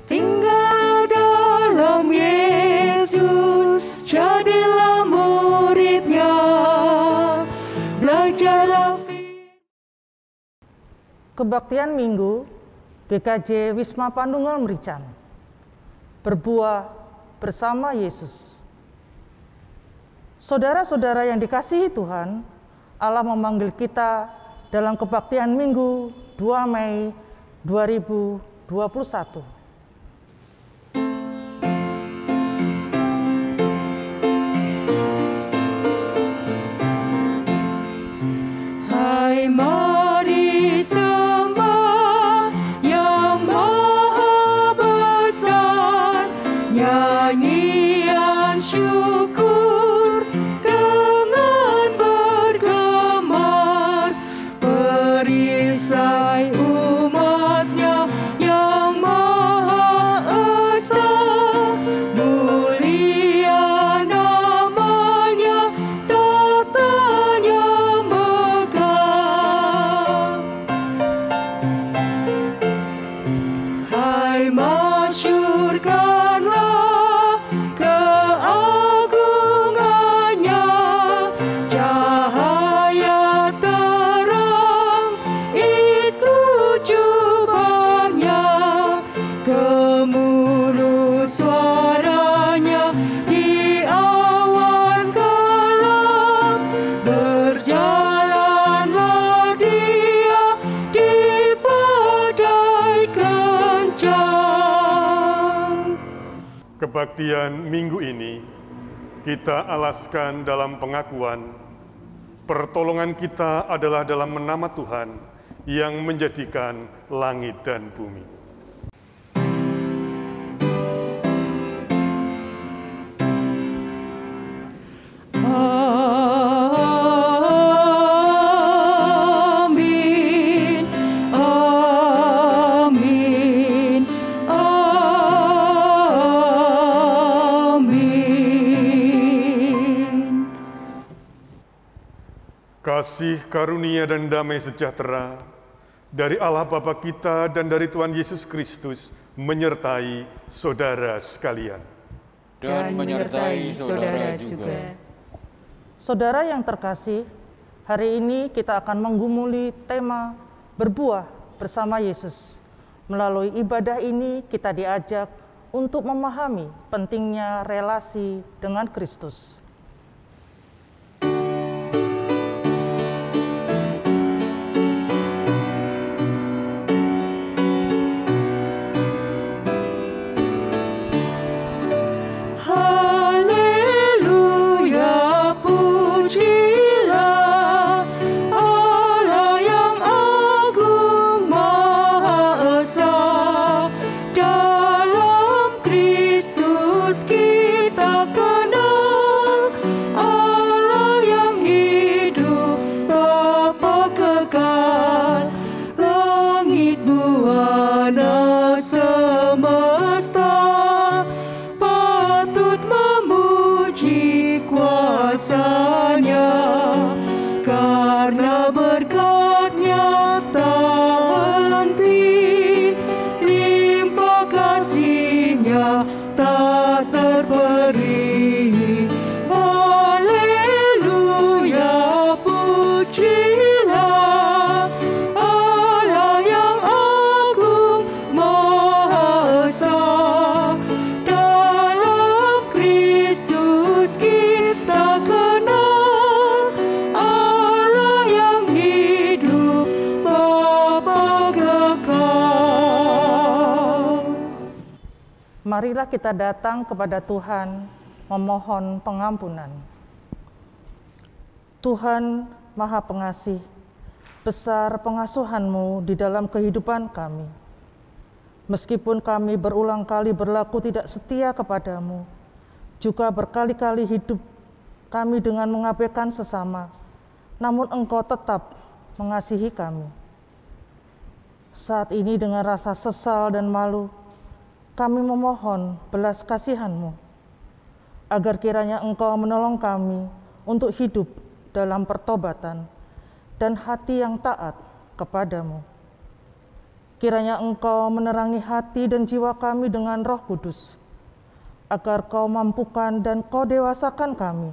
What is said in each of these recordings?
Tinggal dalam Yesus, jadilah muridnya, belajarlah. Kebaktian Minggu GKJ Wisma Pandungal Merican, berbuah bersama Yesus. Saudara-saudara yang dikasihi Tuhan, Allah memanggil kita dalam kebaktian Minggu 2 Mei 2021. Hai, mari sembah yang maha besar, nyanyian syukur dengan bergemar, perisai umatnya yang maha esa, mulia namanya, tatanya megah. Hai, masyurkanlah keagungannya, cahaya terang itu jubahnya, gemuruh suaranya di awan gelap, berjalanlah dia di badai kencang. Kebaktian minggu ini kita alaskan dalam pengakuan pertolongan kita adalah dalam nama Tuhan yang menjadikan langit dan bumi. Amin, amin, amin. Kasih karunia dan damai sejahtera dari Allah Bapa kita dan dari Tuhan Yesus Kristus menyertai saudara sekalian. Dan menyertai saudara juga. Saudara yang terkasih, hari ini kita akan menggumuli tema berbuah bersama Yesus. Melalui ibadah ini kita diajak untuk memahami pentingnya relasi dengan Kristus. Haleluya, pujilah Allah yang agung maha esa. Dalam Kristus kita kenal Allah yang hidup, Bapa kekal, langit buana semesta patut memuji kuasanya, karena berkat-Nya tak henti, limpah kasih-Nya tak terperi. Haleluya, pujilah Allah yang agung maha esa. Dalam Kristus kita kenal Allah yang hidup, Bapa kekal. Marilah kita datang kepada Tuhan memohon pengampunan. Tuhan Maha Pengasih, besar pengasuhan-Mu di dalam kehidupan kami. Meskipun kami berulang kali berlaku tidak setia kepadamu, juga berkali-kali hidup kami dengan mengabaikan sesama, namun Engkau tetap mengasihi kami. Saat ini dengan rasa sesal dan malu, kami memohon belas kasihan-Mu, agar kiranya Engkau menolong kami untuk hidup dalam pertobatan dan hati yang taat kepadamu. Kiranya Engkau menerangi hati dan jiwa kami dengan Roh Kudus, agar Kau mampukan dan Kau dewasakan kami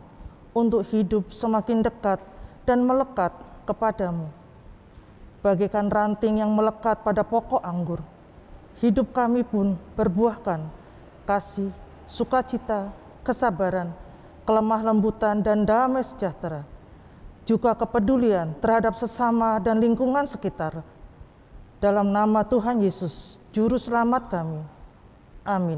untuk hidup semakin dekat dan melekat kepadamu. Bagaikan ranting yang melekat pada pokok anggur, hidup kami pun berbuahkan kasih, sukacita, kesabaran, kelemah lembutan, dan damai sejahtera, juga kepedulian terhadap sesama dan lingkungan sekitar. Dalam nama Tuhan Yesus, Juru Selamat kami. Amin.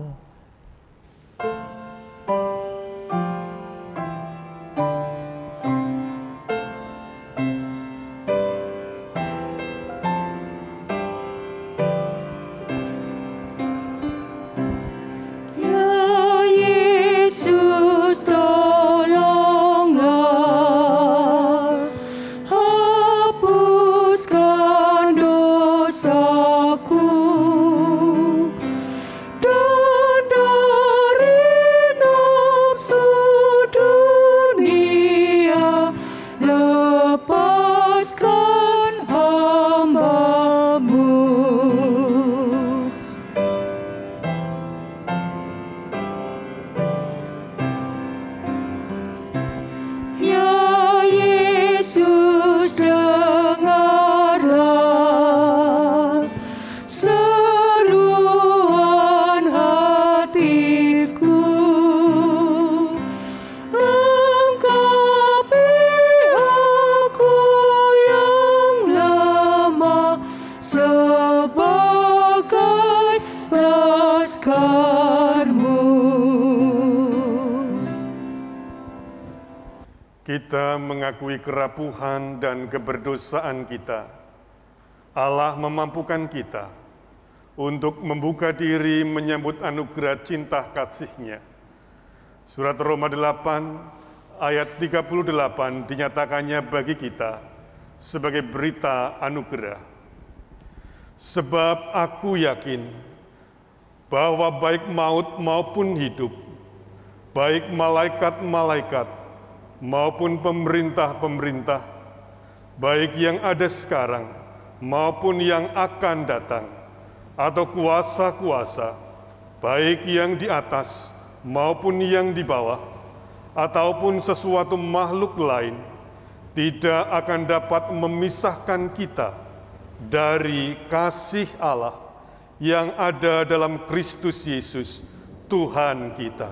Kita mengakui kerapuhan dan keberdosaan kita. Allah memampukan kita untuk membuka diri menyambut anugerah cinta kasih-Nya. Surat Roma 8 ayat 38 dinyatakannya bagi kita sebagai berita anugerah. Sebab aku yakin bahwa baik maut maupun hidup, baik malaikat-malaikat maupun pemerintah-pemerintah, baik yang ada sekarang maupun yang akan datang, atau kuasa-kuasa, baik yang di atas maupun yang di bawah, ataupun sesuatu makhluk lain, tidak akan dapat memisahkan kita dari kasih Allah yang ada dalam Kristus Yesus, Tuhan kita.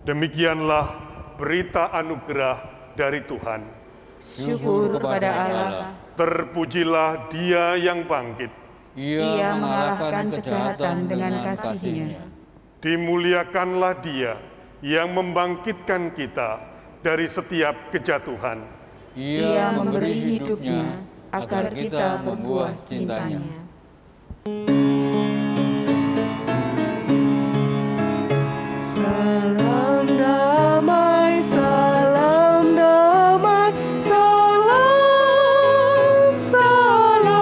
Demikianlah berita anugerah dari Tuhan. Syukur kepada Allah. Terpujilah Dia yang bangkit. Ia mengalahkan kejahatan dengan kasih-Nya. Dimuliakanlah Dia yang membangkitkan kita dari setiap kejatuhan. Ia memberi hidupnya agar kita berbuah cintanya. Salam damai, salam damai, salam, salam.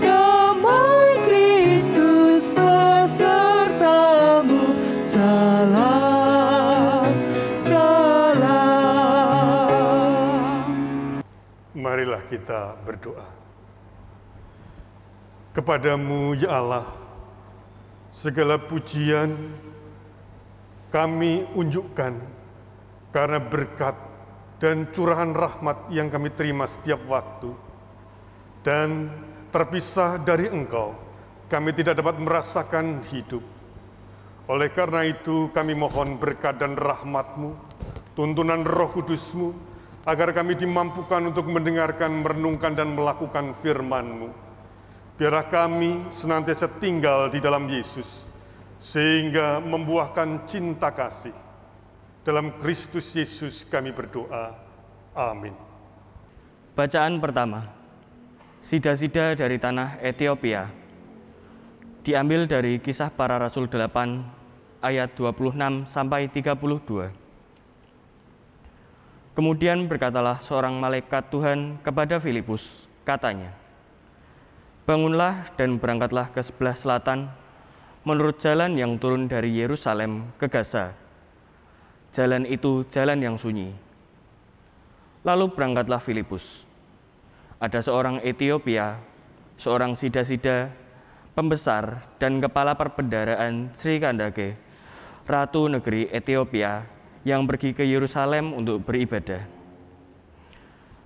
Damai Kristus besertamu, salam, salam. Marilah kita berdoa. Kepadamu, ya Allah, segala pujian kami unjukkan karena berkat dan curahan rahmat yang kami terima setiap waktu. Dan terpisah dari Engkau, kami tidak dapat merasakan hidup. Oleh karena itu, kami mohon berkat dan rahmat-Mu, tuntunan Roh Kudus-Mu, agar kami dimampukan untuk mendengarkan, merenungkan, dan melakukan firman-Mu. Biarlah kami senantiasa tinggal di dalam Yesus, sehingga membuahkan cinta kasih. Dalam Kristus Yesus kami berdoa. Amin. Bacaan pertama, Sida-sida dari tanah Ethiopia, diambil dari Kisah Para Rasul 8 ayat 26 sampai 32. Kemudian berkatalah seorang malaikat Tuhan kepada Filipus, katanya, "Bangunlah dan berangkatlah ke sebelah selatan, menurut jalan yang turun dari Yerusalem ke Gaza. Jalan itu jalan yang sunyi." Lalu berangkatlah Filipus. Ada seorang Ethiopia seorang sida-sida, pembesar dan kepala perbendaharaan Sri Kandake, Ratu Negeri Ethiopia yang pergi ke Yerusalem untuk beribadah.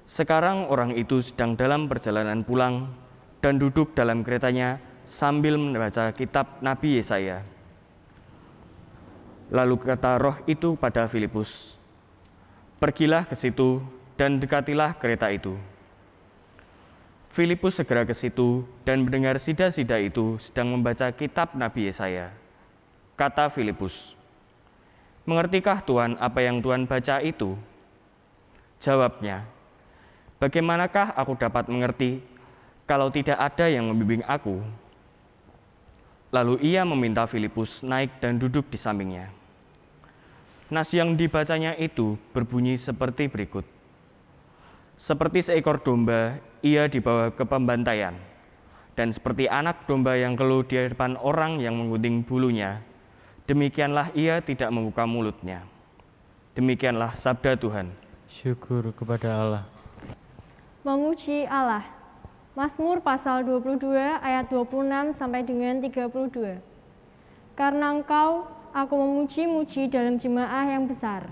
Sekarang orang itu sedang dalam perjalanan pulang dan duduk dalam keretanya sambil membaca kitab Nabi Yesaya. Lalu kata roh itu pada Filipus, "Pergilah ke situ dan dekatilah kereta itu." Filipus segera ke situ dan mendengar sida-sida itu sedang membaca kitab Nabi Yesaya. Kata Filipus, "Mengertikah Tuhan apa yang Tuhan baca itu?" Jawabnya, "Bagaimanakah aku dapat mengerti kalau tidak ada yang membimbing aku?" Lalu ia meminta Filipus naik dan duduk di sampingnya. Nas yang dibacanya itu berbunyi seperti berikut. Seperti seekor domba, ia dibawa ke pembantaian, dan seperti anak domba yang keluh di depan orang yang menggunting bulunya, demikianlah ia tidak membuka mulutnya. Demikianlah sabda Tuhan. Syukur kepada Allah. Memuji Allah. Mazmur pasal 22 ayat 26 sampai dengan 32. Karena Engkau, aku memuji-muji dalam jemaah yang besar.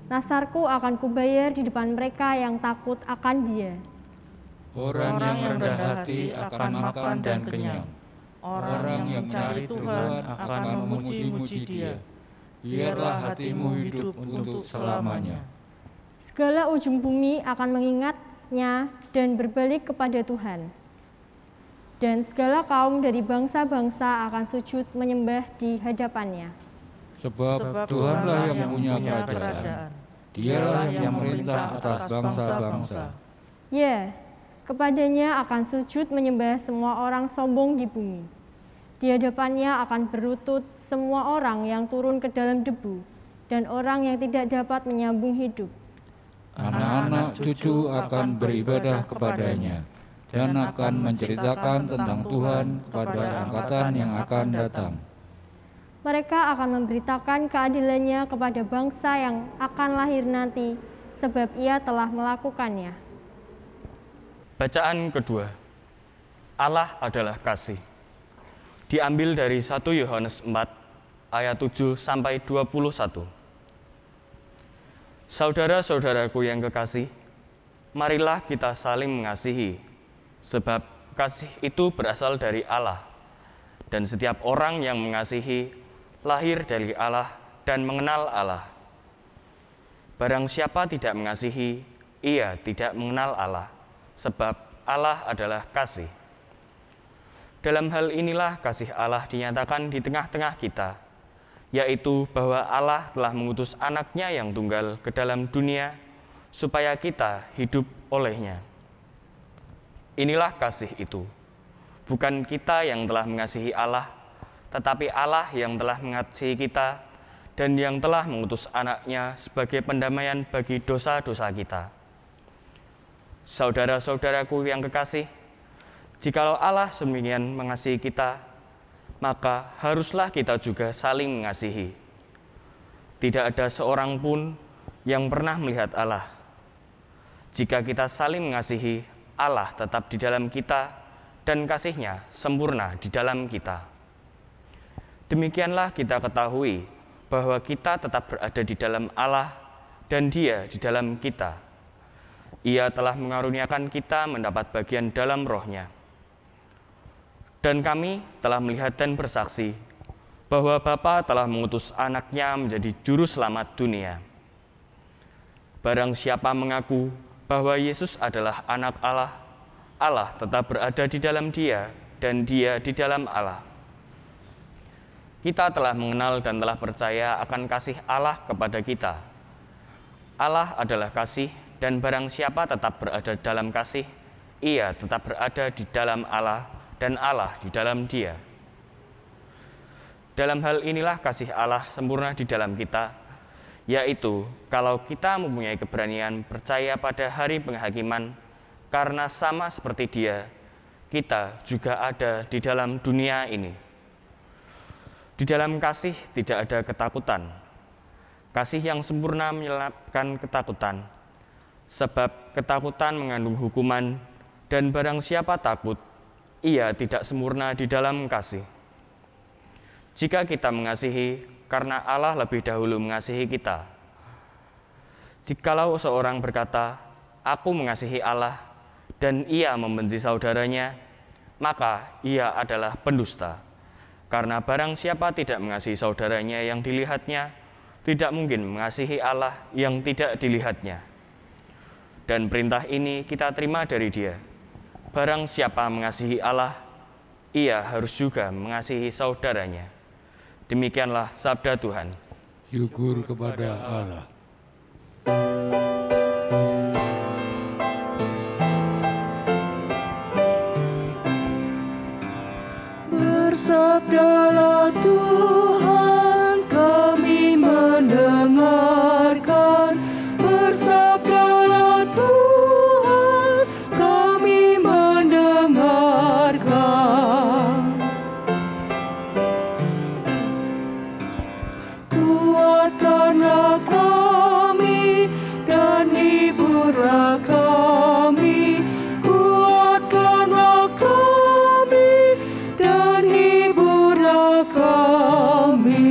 Nasarku akan kubayar di depan mereka yang takut akan Dia. Orang yang rendah hati akan makan dan kenyang. Orang yang mencari Tuhan akan memuji-muji Dia. Biarlah hatimu hidup untuk selamanya. Segala ujung bumi akan mengingatnya dan berbalik kepada Tuhan. Dan segala kaum dari bangsa-bangsa akan sujud menyembah di hadapannya. Sebab Tuhanlah yang punya kerajaan. Dialah yang memerintah atas bangsa-bangsa. Ya, kepadanya akan sujud menyembah semua orang sombong di bumi. Di hadapannya akan berlutut semua orang yang turun ke dalam debu dan orang yang tidak dapat menyambung hidup. Anak-anak cucu akan beribadah kepadanya dan akan menceritakan tentang Tuhan kepada angkatan yang akan datang. Mereka akan memberitakan keadilannya kepada bangsa yang akan lahir nanti, sebab ia telah melakukannya. Bacaan kedua. Allah adalah kasih. Diambil dari 1 Yohanes 4 ayat 7 sampai 21. Saudara-saudaraku yang kekasih, marilah kita saling mengasihi, sebab kasih itu berasal dari Allah, dan setiap orang yang mengasihi lahir dari Allah dan mengenal Allah. Barang siapa tidak mengasihi, ia tidak mengenal Allah, sebab Allah adalah kasih. Dalam hal inilah kasih Allah dinyatakan di tengah-tengah kita, yaitu bahwa Allah telah mengutus anaknya yang tunggal ke dalam dunia, supaya kita hidup olehnya. Inilah kasih itu, bukan kita yang telah mengasihi Allah, tetapi Allah yang telah mengasihi kita dan yang telah mengutus anaknya sebagai pendamaian bagi dosa-dosa kita. Saudara-saudaraku yang kekasih, jikalau Allah sedemikian mengasihi kita, maka haruslah kita juga saling mengasihi. Tidak ada seorang pun yang pernah melihat Allah. Jika kita saling mengasihi, Allah tetap di dalam kita dan kasih-Nya sempurna di dalam kita. Demikianlah kita ketahui bahwa kita tetap berada di dalam Allah dan Dia di dalam kita. Ia telah mengaruniakan kita mendapat bagian dalam Roh-Nya. Dan kami telah melihat dan bersaksi bahwa Bapa telah mengutus anaknya menjadi juru selamat dunia. Barang siapa mengaku bahwa Yesus adalah anak Allah, Allah tetap berada di dalam Dia dan Dia di dalam Allah. Kita telah mengenal dan telah percaya akan kasih Allah kepada kita. Allah adalah kasih, dan barang siapa tetap berada dalam kasih, ia tetap berada di dalam Allah, dan Allah di dalam Dia. Dalam hal inilah kasih Allah sempurna di dalam kita, yaitu kalau kita mempunyai keberanian percaya pada hari penghakiman, karena sama seperti Dia, kita juga ada di dalam dunia ini. Di dalam kasih tidak ada ketakutan. Kasih yang sempurna menyelamatkan ketakutan, sebab ketakutan mengandung hukuman, dan barang siapa takut, ia tidak sempurna di dalam kasih. Jika kita mengasihi, karena Allah lebih dahulu mengasihi kita. Jikalau seorang berkata, "Aku mengasihi Allah," dan ia membenci saudaranya, maka ia adalah pendusta. Karena barang siapa tidak mengasihi saudaranya yang dilihatnya, tidak mungkin mengasihi Allah yang tidak dilihatnya. Dan perintah ini kita terima dari Dia. Barang siapa mengasihi Allah, ia harus juga mengasihi saudaranya. Demikianlah sabda Tuhan. Syukur kepada Allah. Bersabdalah Tuhan, kami mendengarkan. Bersabdalah Tuhan, kami mendengarkan. Kuatkanlah kami dan hiburlah kami. Kuatkanlah kami dan hiburlah kami.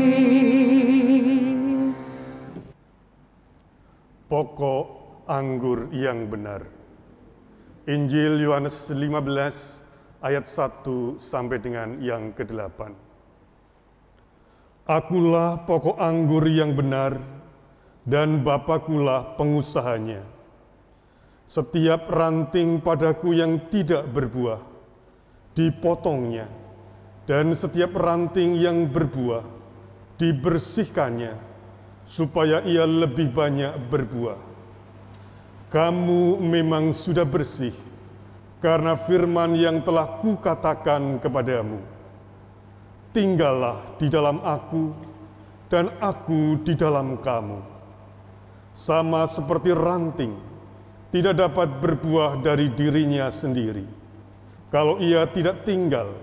Pokok anggur yang benar. Injil Yohanes 15 ayat 1 sampai dengan yang ke-8. Akulah pokok anggur yang benar, dan Bapakulah pengusahanya. Setiap ranting padaku yang tidak berbuah, dipotongnya, dan setiap ranting yang berbuah, dibersihkannya, supaya ia lebih banyak berbuah. Kamu memang sudah bersih, karena firman yang telah kukatakan kepadamu. Tinggallah di dalam aku, dan aku di dalam kamu. Sama seperti ranting, tidak dapat berbuah dari dirinya sendiri, kalau ia tidak tinggal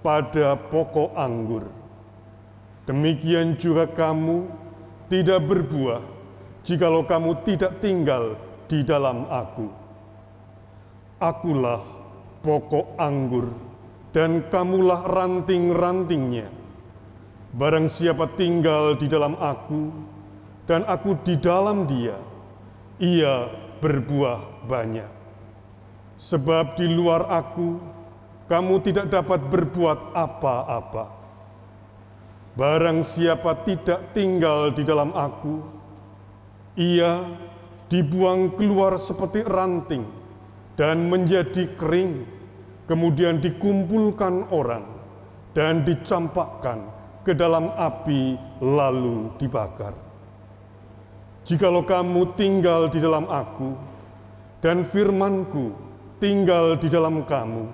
pada pokok anggur. Demikian juga kamu tidak berbuah, jikalau kamu tidak tinggal di dalam aku. Akulah pokok anggur, dan kamulah ranting-rantingnya. Barang siapa tinggal di dalam aku, dan aku di dalam dia, ia berbuah banyak. Sebab di luar aku, kamu tidak dapat berbuat apa-apa. Barang siapa tidak tinggal di dalam aku, ia dibuang keluar seperti ranting dan menjadi kering, kemudian dikumpulkan orang dan dicampakkan ke dalam api lalu dibakar. Jikalau kamu tinggal di dalam aku, dan firman-Ku tinggal di dalam kamu,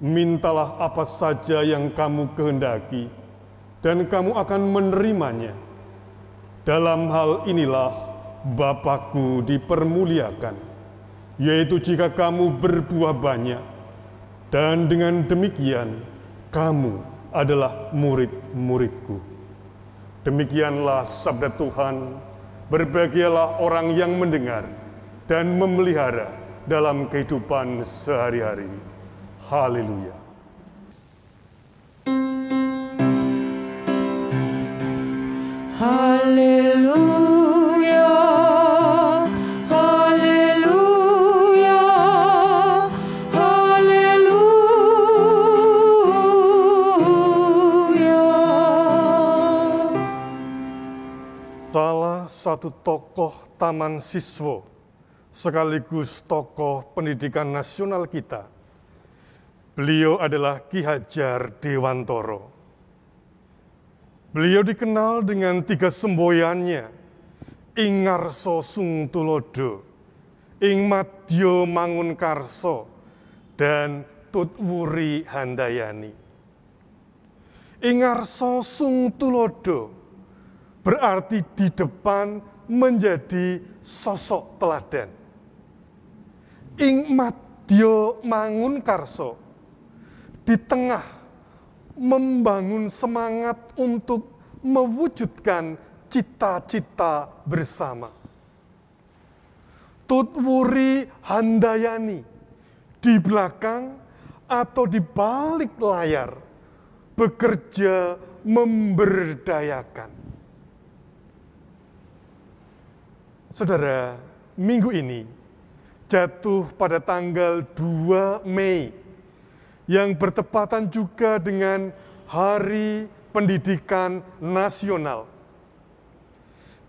mintalah apa saja yang kamu kehendaki, dan kamu akan menerimanya. Dalam hal inilah Bapa-Ku dipermuliakan, yaitu jika kamu berbuah banyak, dan dengan demikian kamu adalah murid-murid-Ku. Demikianlah sabda Tuhan. Berbahagialah orang yang mendengar dan memelihara dalam kehidupan sehari-hari. Haleluya. Haleluya, haleluya, haleluya. Salah satu tokoh taman siswa, sekaligus tokoh pendidikan nasional kita. Beliau adalah Ki Hajar Dewantoro. Beliau dikenal dengan 3 semboyannya, Ing Ngarsa Sung Tulodo, Ing Madya Mangunkarsa, dan Tutwuri Handayani. Ing Ngarsa Sung Tulodo berarti di depan menjadi sosok teladan. Ing Madya Mangunkarsa di tengah membangun semangat untuk mewujudkan cita-cita bersama. Tutwuri Handayani di belakang atau di balik layar bekerja memberdayakan. Saudara, minggu ini jatuh pada tanggal 2 Mei yang bertepatan juga dengan Hari Pendidikan Nasional.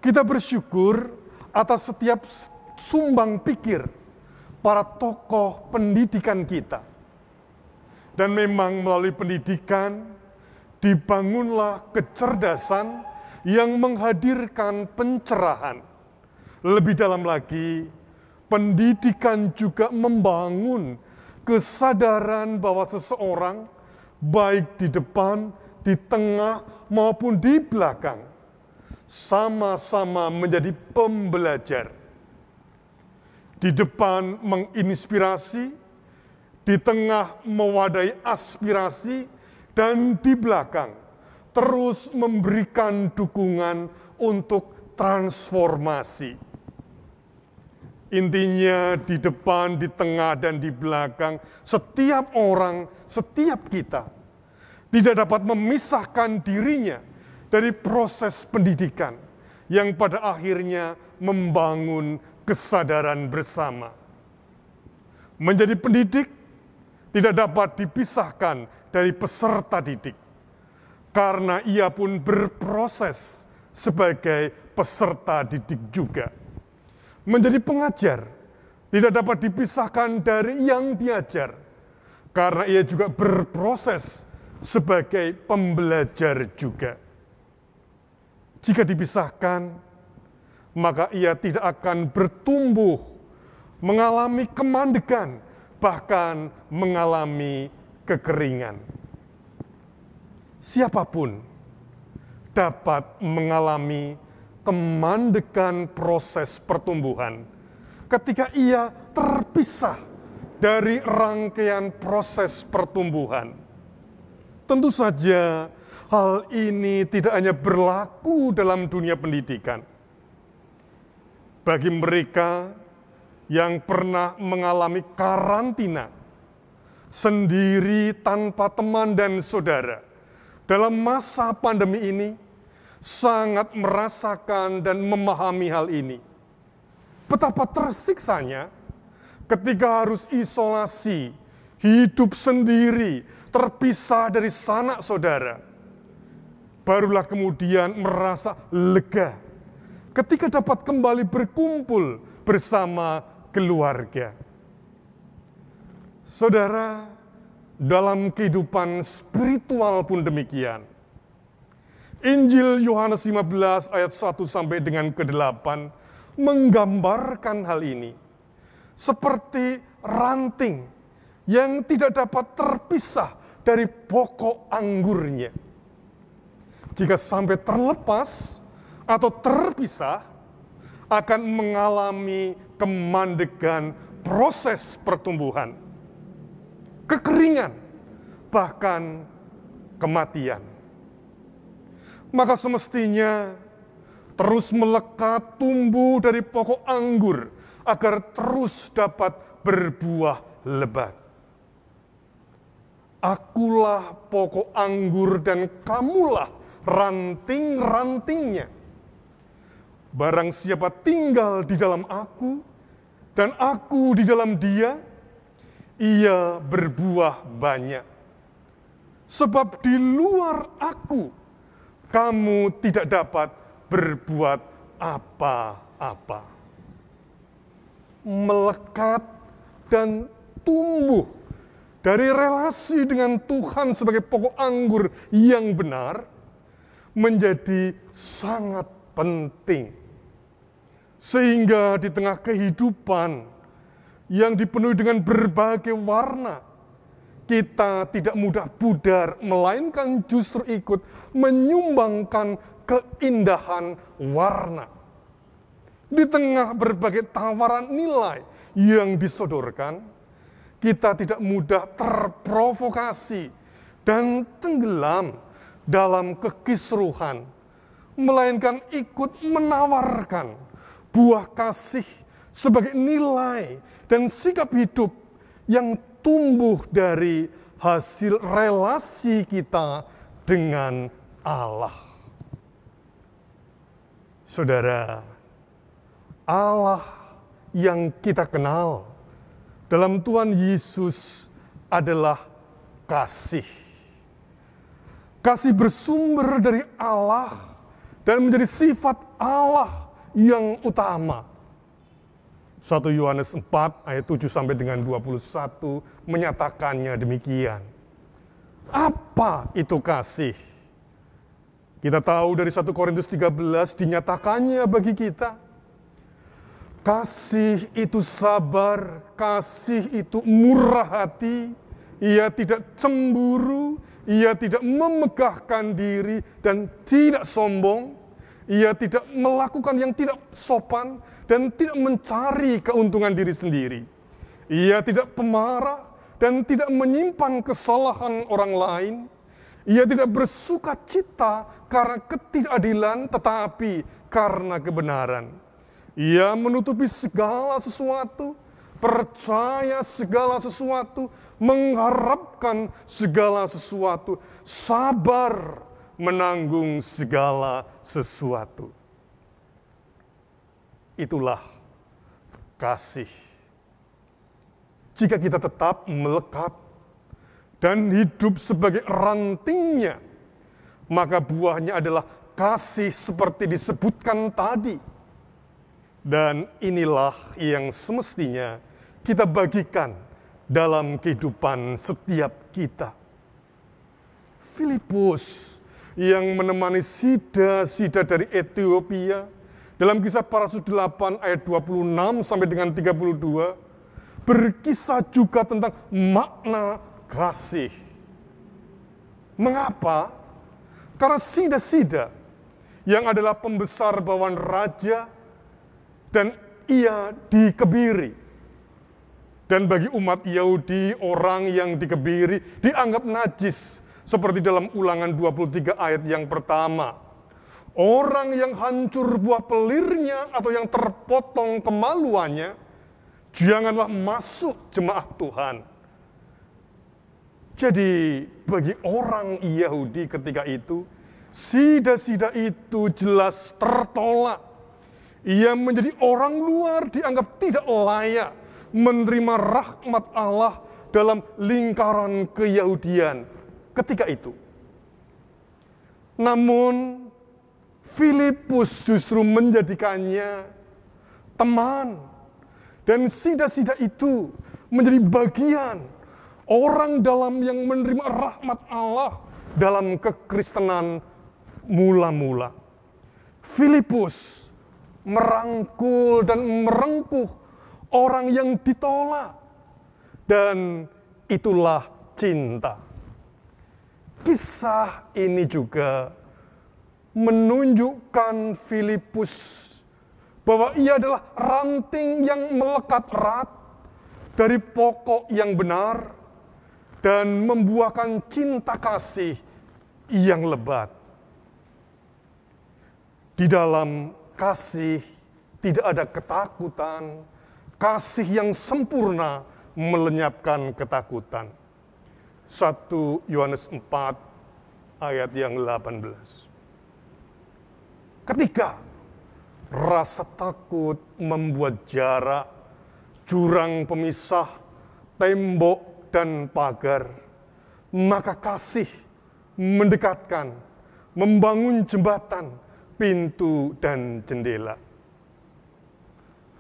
Kita bersyukur atas setiap sumbang pikir para tokoh pendidikan kita. Dan memang melalui pendidikan dibangunlah kecerdasan yang menghadirkan pencerahan. Lebih dalam lagi, pendidikan juga membangun kesadaran bahwa seseorang baik di depan, di tengah, maupun di belakang, sama-sama menjadi pembelajar. Di depan menginspirasi, di tengah mewadahi aspirasi, dan di belakang terus memberikan dukungan untuk transformasi. Intinya di depan, di tengah, dan di belakang, setiap orang, setiap kita tidak dapat memisahkan dirinya dari proses pendidikan yang pada akhirnya membangun kesadaran bersama. Menjadi pendidik tidak dapat dipisahkan dari peserta didik, karena ia pun berproses sebagai peserta didik juga. Menjadi pengajar tidak dapat dipisahkan dari yang diajar, karena ia juga berproses sebagai pembelajar juga. Jika dipisahkan, maka ia tidak akan bertumbuh, mengalami kemandegan, bahkan mengalami kekeringan. Siapapun dapat mengalami kemandegan proses pertumbuhan ketika ia terpisah dari rangkaian proses pertumbuhan. Tentu saja hal ini tidak hanya berlaku dalam dunia pendidikan. Bagi mereka yang pernah mengalami karantina sendiri tanpa teman dan saudara dalam masa pandemi ini, sangat merasakan dan memahami hal ini. Betapa tersiksanya ketika harus isolasi, hidup sendiri, terpisah dari sanak saudara. Barulah kemudian merasa lega ketika dapat kembali berkumpul bersama keluarga. Saudara, dalam kehidupan spiritual pun demikian. Injil Yohanes 15 ayat 1 sampai dengan ke-8 menggambarkan hal ini. Seperti ranting yang tidak dapat terpisah dari pokok anggurnya. Jika sampai terlepas atau terpisah, akan mengalami kemandegan proses pertumbuhan, kekeringan, bahkan kematian. Maka semestinya terus melekat tumbuh dari pokok anggur agar terus dapat berbuah lebat. Akulah pokok anggur dan kamulah ranting-rantingnya. Barang siapa tinggal di dalam aku dan aku di dalam dia, ia berbuah banyak. Sebab di luar aku, kamu tidak dapat berbuat apa-apa. Melekat dan tumbuh dari relasi dengan Tuhan sebagai pokok anggur yang benar menjadi sangat penting. Sehingga di tengah kehidupan yang dipenuhi dengan berbagai warna, kita tidak mudah pudar, melainkan justru ikut menyumbangkan keindahan warna. Di tengah berbagai tawaran nilai yang disodorkan, kita tidak mudah terprovokasi dan tenggelam dalam kekisruhan, melainkan ikut menawarkan buah kasih sebagai nilai dan sikap hidup yang tumbuh dari hasil relasi kita dengan Allah. Saudara, Allah yang kita kenal dalam Tuhan Yesus adalah kasih. Kasih bersumber dari Allah dan menjadi sifat Allah yang utama. 1 Yohanes 4 ayat 7 sampai dengan 21 menyatakannya demikian. Apa itu kasih? Kita tahu dari 1 Korintus 13 dinyatakannya bagi kita. Kasih itu sabar, kasih itu murah hati, ia tidak cemburu, ia tidak memegahkan diri dan tidak sombong, ia tidak melakukan yang tidak sopan dan tidak mencari keuntungan diri sendiri. Ia tidak pemarah dan tidak menyimpan kesalahan orang lain. Ia tidak bersuka cita karena ketidakadilan tetapi karena kebenaran. Ia menutupi segala sesuatu, percaya segala sesuatu, mengharapkan segala sesuatu, sabar menanggung segala sesuatu. Itulah kasih. Jika kita tetap melekat dan hidup sebagai rantingnya, maka buahnya adalah kasih seperti disebutkan tadi. Dan inilah yang semestinya kita bagikan dalam kehidupan setiap kita. Filipus yang menemani Sida dari Ethiopia dalam Kisah Para Rasul 8 ayat 26 sampai dengan 32 berkisah juga tentang makna kasih. Mengapa? Karena Sida yang adalah pembesar bawahan raja dan ia dikebiri. Dan bagi umat Yahudi, orang yang dikebiri dianggap najis. Seperti dalam Ulangan 23 ayat yang pertama. Orang yang hancur buah pelirnya atau yang terpotong kemaluannya, janganlah masuk jemaah Tuhan. Jadi bagi orang Yahudi ketika itu, Sida itu jelas tertolak. Ia menjadi orang luar, dianggap tidak layak menerima rahmat Allah dalam lingkaran keyahudian ketika itu. Namun Filipus justru menjadikannya teman. Dan Sida itu menjadi bagian orang dalam yang menerima rahmat Allah dalam kekristenan mula-mula. Filipus merangkul dan merengkuh orang yang ditolak. Dan itulah cinta. Kisah ini juga menunjukkan Filipus bahwa ia adalah ranting yang melekat erat dari pokok yang benar dan membuahkan cinta kasih yang lebat. Di dalam kasih tidak ada ketakutan, kasih yang sempurna melenyapkan ketakutan. 1 Yohanes 4 ayat yang 18. Ketika rasa takut membuat jarak, jurang pemisah, tembok dan pagar, maka kasih mendekatkan, membangun jembatan, pintu dan jendela.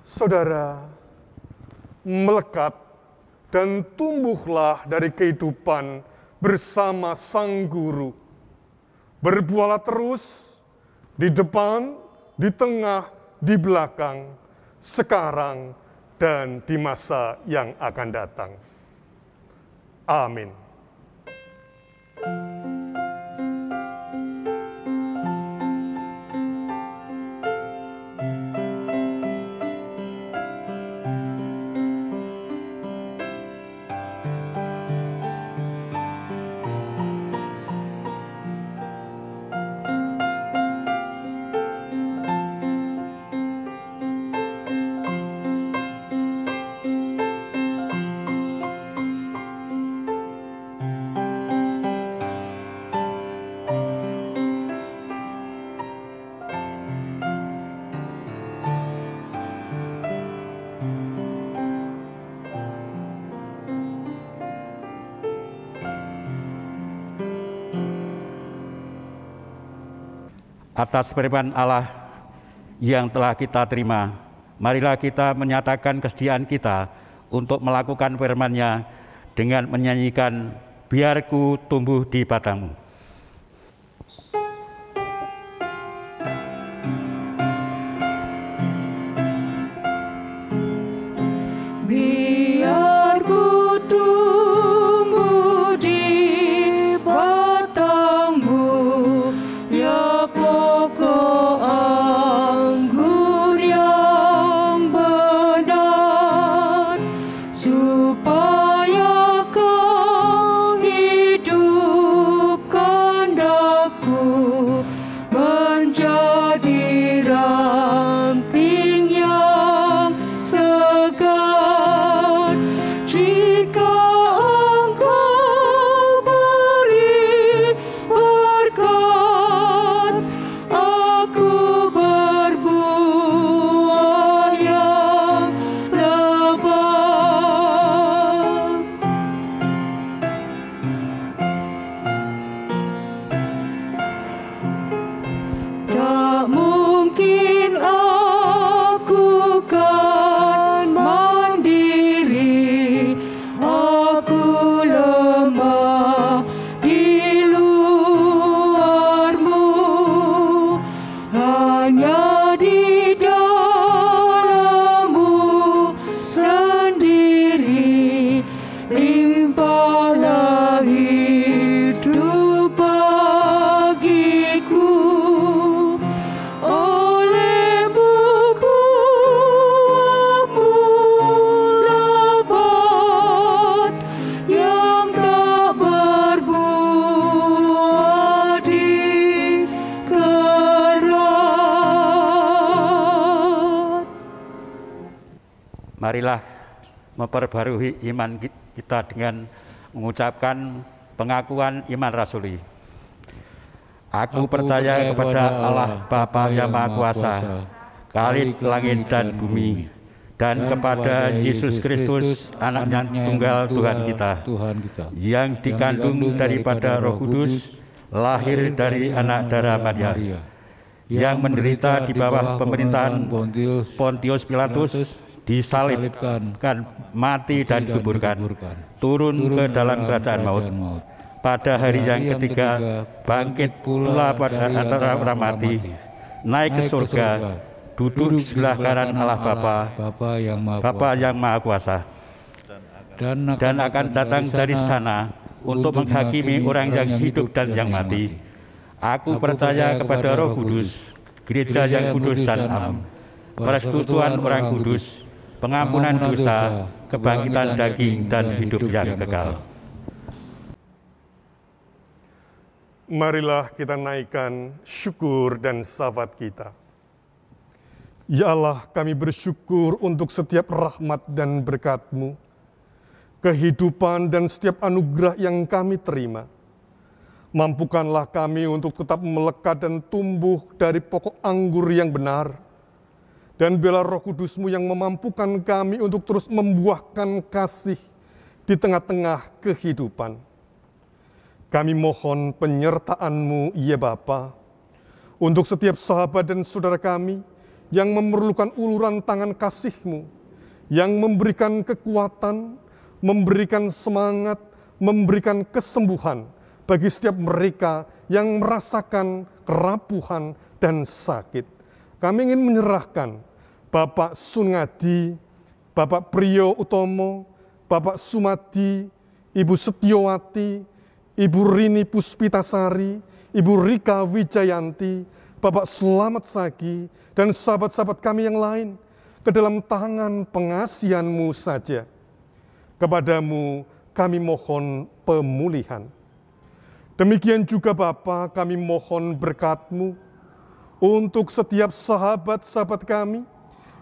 Saudara, melekat dan tumbuhlah dari kehidupan bersama Sang Guru. Berbuahlah terus di depan, di tengah, di belakang, sekarang, dan di masa yang akan datang. Amin. Atas firman Allah yang telah kita terima, marilah kita menyatakan kesediaan kita untuk melakukan firman-Nya dengan menyanyikan Biar Ku Tumbuh di Batang-Mu. Biar ku tumbuh di batang-Mu, ya pokok anggur yang benar, supaya Kau hidupkan daku menjadi ranting yang segar. Jika Engkau beri berkat, aku berbuah yang lebat. Tak mungkin aku kan mandiri, aku lemah di luar-Mu, hanya di dalam-Mu sendiri limpahlah hidup bagiku. Oleh-Mu kuatmu lebat, yang tak berbuah di kerat. Marilah memperbarui iman kita dengan mengucapkan pengakuan iman rasuli. Aku percaya kepada Allah Bapa yang Maha Kuasa, Khalik langit dan bumi, dan kepada Yesus Kristus, Anaknya tunggal Tuhan kita, yang dikandung daripada Roh Kudus, lahir dari anak darah Maria, yang menderita di bawah pemerintahan Pontius Pilatus, disalibkan, mati dan dikuburkan, turun ke dalam kerajaan maut. Pada hari yang ketiga bangkit pula pada antara orang mati, naik ke surga, duduk di sebelah kanan Allah Bapa yang Maha Kuasa, dan akan datang dari sana untuk menghakimi orang yang hidup dan yang mati. Aku percaya kepada Roh Kudus, gereja yang kudus dan am, persekutuan orang kudus, pengampunan dosa, kebangkitan daging, dan hidup yang kekal. Marilah kita naikkan syukur dan salawat kita. Ya Allah, kami bersyukur untuk setiap rahmat dan berkat-Mu, kehidupan dan setiap anugerah yang kami terima. Mampukanlah kami untuk tetap melekat dan tumbuh dari pokok anggur yang benar. Dan biarlah Roh Kudus-Mu yang memampukan kami untuk terus membuahkan kasih di tengah-tengah kehidupan. Kami mohon penyertaan-Mu, ya Bapa, untuk setiap sahabat dan saudara kami yang memerlukan uluran tangan kasih-Mu, yang memberikan kekuatan, memberikan semangat, memberikan kesembuhan bagi setiap mereka yang merasakan kerapuhan dan sakit. Kami ingin menyerahkan Bapak Sungadi, Bapak Priyo Utomo, Bapak Sumadi, Ibu Setiowati, Ibu Rini Puspitasari, Ibu Rika Wijayanti, Bapak Selamat Sagi, dan sahabat-sahabat kami yang lain ke dalam tangan pengasihan-Mu saja. Kepadamu kami mohon pemulihan. Demikian juga Bapa, kami mohon berkat-Mu untuk setiap sahabat-sahabat kami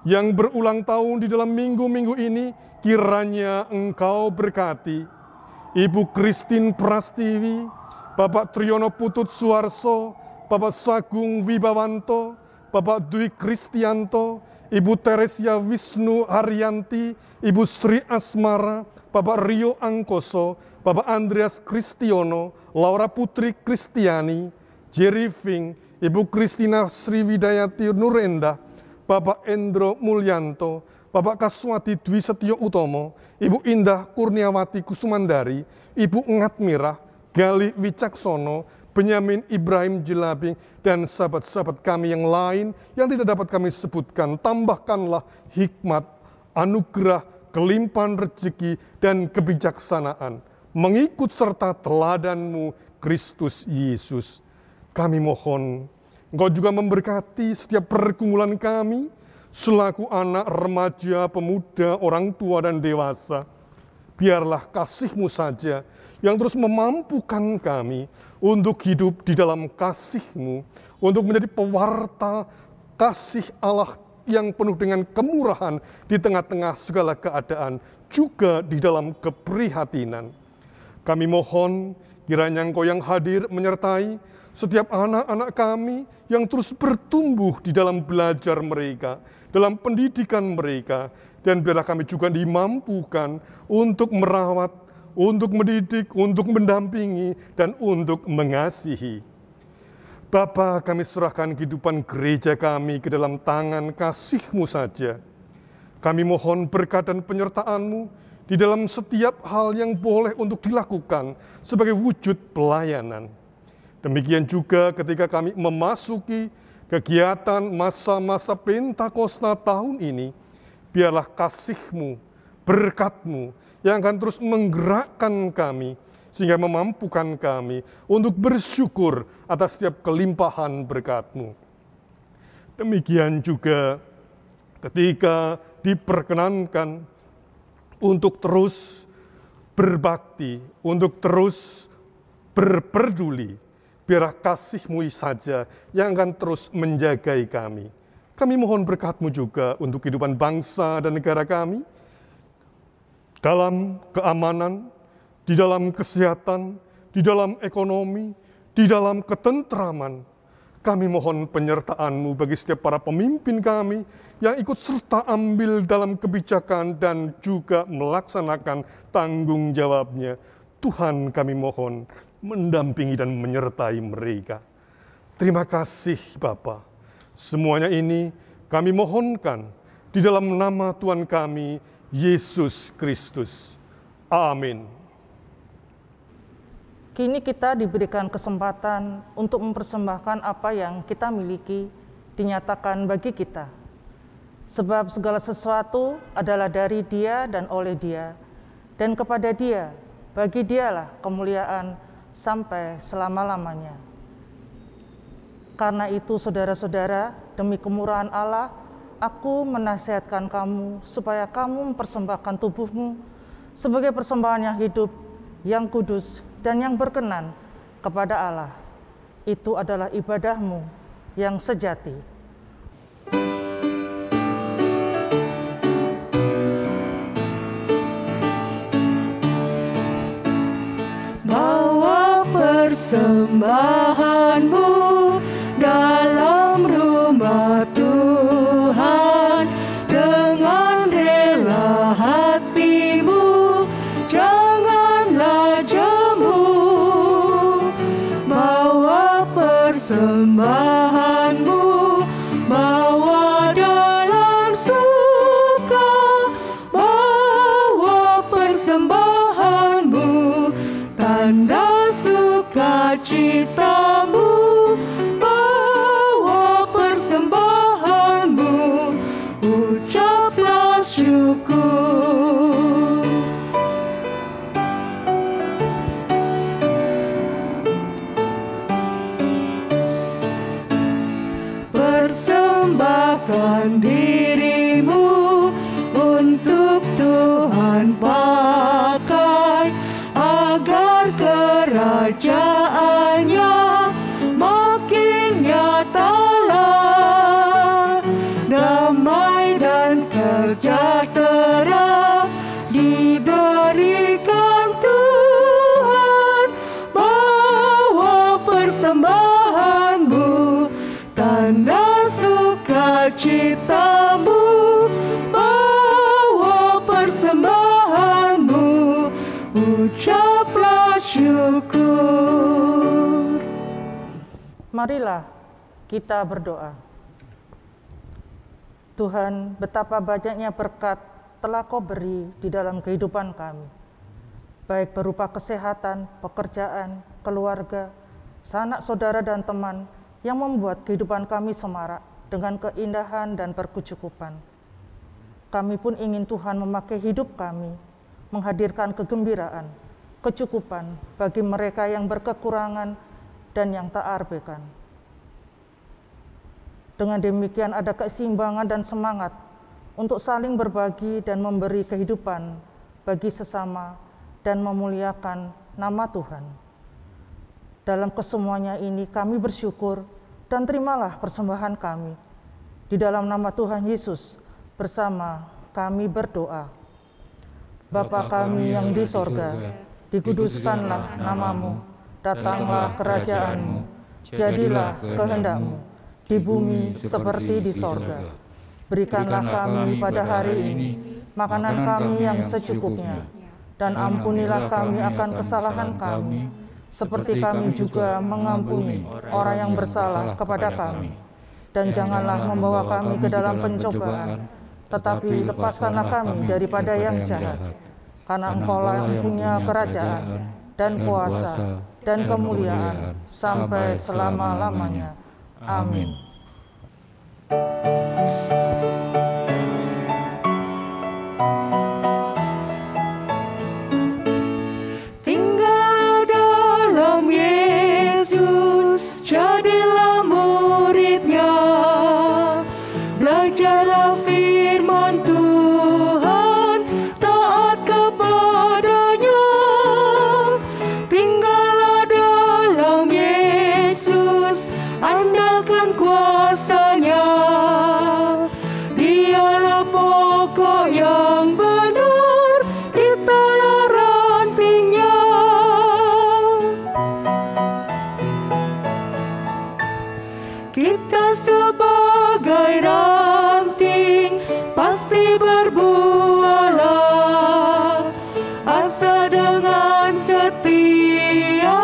yang berulang tahun di dalam minggu-minggu ini, kiranya Engkau berkati Ibu Christine Prastiwi, Bapak Triyono Putut Suarso, Bapak Sagung Wibawanto, Bapak Dwi Kristianto, Ibu Teresia Wisnu Haryanti, Ibu Sri Asmara, Bapak Rio Angkoso, Bapak Andreas Kristiono, Laura Putri Kristiani, Jerry Fing, Ibu Kristina Sriwidayati Nurendah, Bapak Endro Mulyanto, Bapak Kaswati Dwi Setyo Utomo, Ibu Indah Kurniawati Kusumandari, Ibu Ngatmirah, Gali Wicaksono, Benyamin Ibrahim Jelabing, dan sahabat-sahabat kami yang lain yang tidak dapat kami sebutkan. Tambahkanlah hikmat, anugerah, kelimpahan rezeki, dan kebijaksanaan mengikut serta teladan-Mu, Kristus Yesus. Kami mohon Engkau juga memberkati setiap pergumulan kami selaku anak, remaja, pemuda, orang tua, dan dewasa. Biarlah kasih-Mu saja yang terus memampukan kami untuk hidup di dalam kasih-Mu, untuk menjadi pewarta kasih Allah yang penuh dengan kemurahan di tengah-tengah segala keadaan, juga di dalam keprihatinan. Kami mohon kiranya Engkau yang hadir menyertai setiap anak-anak kami yang terus bertumbuh di dalam belajar mereka, dalam pendidikan mereka, dan biarlah kami juga dimampukan untuk merawat, untuk mendidik, untuk mendampingi, dan untuk mengasihi. Bapa, kami serahkan kehidupan gereja kami ke dalam tangan kasih-Mu saja. Kami mohon berkat dan penyertaan-Mu di dalam setiap hal yang boleh untuk dilakukan sebagai wujud pelayanan. Demikian juga ketika kami memasuki kegiatan masa-masa Pentakosta tahun ini, biarlah kasih-Mu, berkat-Mu yang akan terus menggerakkan kami, sehingga memampukan kami untuk bersyukur atas setiap kelimpahan berkat-Mu. Demikian juga ketika diperkenankan untuk terus berbakti, untuk terus berperduli, biarlah kasih-Mu saja yang akan terus menjagai kami. Kami mohon berkat-Mu juga untuk kehidupan bangsa dan negara kami, dalam keamanan, di dalam kesehatan, di dalam ekonomi, di dalam ketentraman. Kami mohon penyertaan-Mu bagi setiap para pemimpin kami yang ikut serta ambil dalam kebijakan dan juga melaksanakan tanggung jawabnya. Tuhan, kami mohon mendampingi dan menyertai mereka. Terima kasih Bapa. Semuanya ini kami mohonkan di dalam nama Tuhan kami, Yesus Kristus. Amin. Kini kita diberikan kesempatan untuk mempersembahkan apa yang kita miliki dinyatakan bagi kita. Sebab segala sesuatu adalah dari Dia dan oleh Dia, dan kepada Dia, bagi Dialah kemuliaan sampai selama-lamanya. Karena itu saudara-saudara, demi kemurahan Allah, aku menasihatkan kamu supaya kamu mempersembahkan tubuhmu sebagai persembahan yang hidup, yang kudus, dan yang berkenan kepada Allah. Itu adalah ibadahmu yang sejati. Bawa persembahanmu dalam rumah Tuhan dengan rela hatimu, janganlah jemu. Bawa persembahanmu, bawa dalam suka, bawa persembahanmu, tanda sukacitamu, bawa persembahanmu, ucaplah syukur. Persembahkan dirimu untuk Tuhan pakai, agar kerajaannya makin nyatalah. Damai dan sejahtera diberikan Tuhan. Bawa persembahanmu, tanda sukacitamu, bawa persembahanmu, ucaplah syukur. Marilah Kita berdoa. Tuhan, betapa banyaknya berkat telah Kau beri di dalam kehidupan kami, baik berupa kesehatan, pekerjaan, keluarga, sanak saudara dan teman yang membuat kehidupan kami semarak dengan keindahan dan berkecukupan. Kami pun ingin Tuhan memakai hidup kami, menghadirkan kegembiraan, kecukupan bagi mereka yang berkekurangan dan yang tak arbekan. Dengan demikian ada keseimbangan dan semangat untuk saling berbagi dan memberi kehidupan bagi sesama dan memuliakan nama Tuhan. Dalam kesemuanya ini kami bersyukur dan terimalah persembahan kami. Di dalam nama Tuhan Yesus bersama kami berdoa. Bapa kami yang di sorga, dikuduskanlah namamu, datanglah kerajaan-Mu, jadilah kehendak-Mu, di bumi seperti di sorga. Berikanlah kami pada hari ini makanan kami yang secukupnya, dan ampunilah kami akan kesalahan kami, seperti kami juga mengampuni orang yang bersalah kepada kami. Dan janganlah membawa kami ke dalam pencobaan, tetapi lepaskanlah kami daripada yang jahat. Karena Engkau-lah yang punya kerajaan, dan kuasa, dan kemuliaan, sampai selama-lamanya. Amin. Tinggallah dalam Yesus, jadilah murid-Nya, belajarlah firman Tuhan, taat kepadanya. Tinggallah dalam Yesus, andalkan kuasa-Nya. Dialah pokok yang benar, kitalah rantingnya. Kita sebagai ranting pasti berbuahlah, asa dengan setia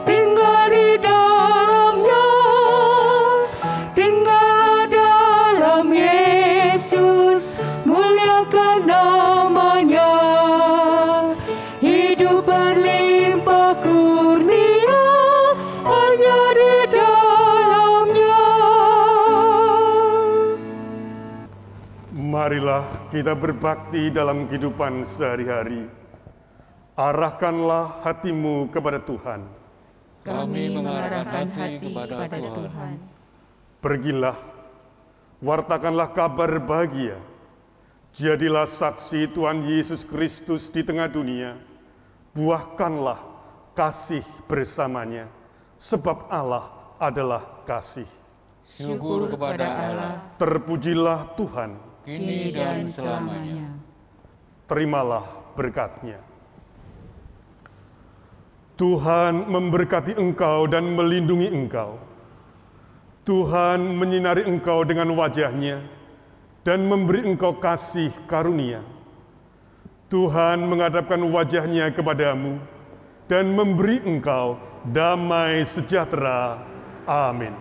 tinggal di dalamnya. Tinggallah dalam Yesus, muliakan namanya. Hidup berlimpah kurnia hanya di dalamnya. Marilah kita berbakti dalam kehidupan sehari-hari. Arahkanlah hatimu kepada Tuhan. Kami mengarahkan hati kepada Tuhan. Pergilah, wartakanlah kabar bahagia. Jadilah saksi Tuhan Yesus Kristus di tengah dunia. Buahkanlah kasih bersamanya, sebab Allah adalah kasih. Syukur kepada Allah, Terpujilah Tuhan, kini dan selamanya. terimalah berkat-Nya. Tuhan memberkati engkau dan melindungi engkau. Tuhan menyinari engkau dengan wajah-Nya dan memberi engkau kasih karunia. Tuhan menghadapkan wajah-Nya kepadamu dan memberi engkau damai sejahtera. Amin.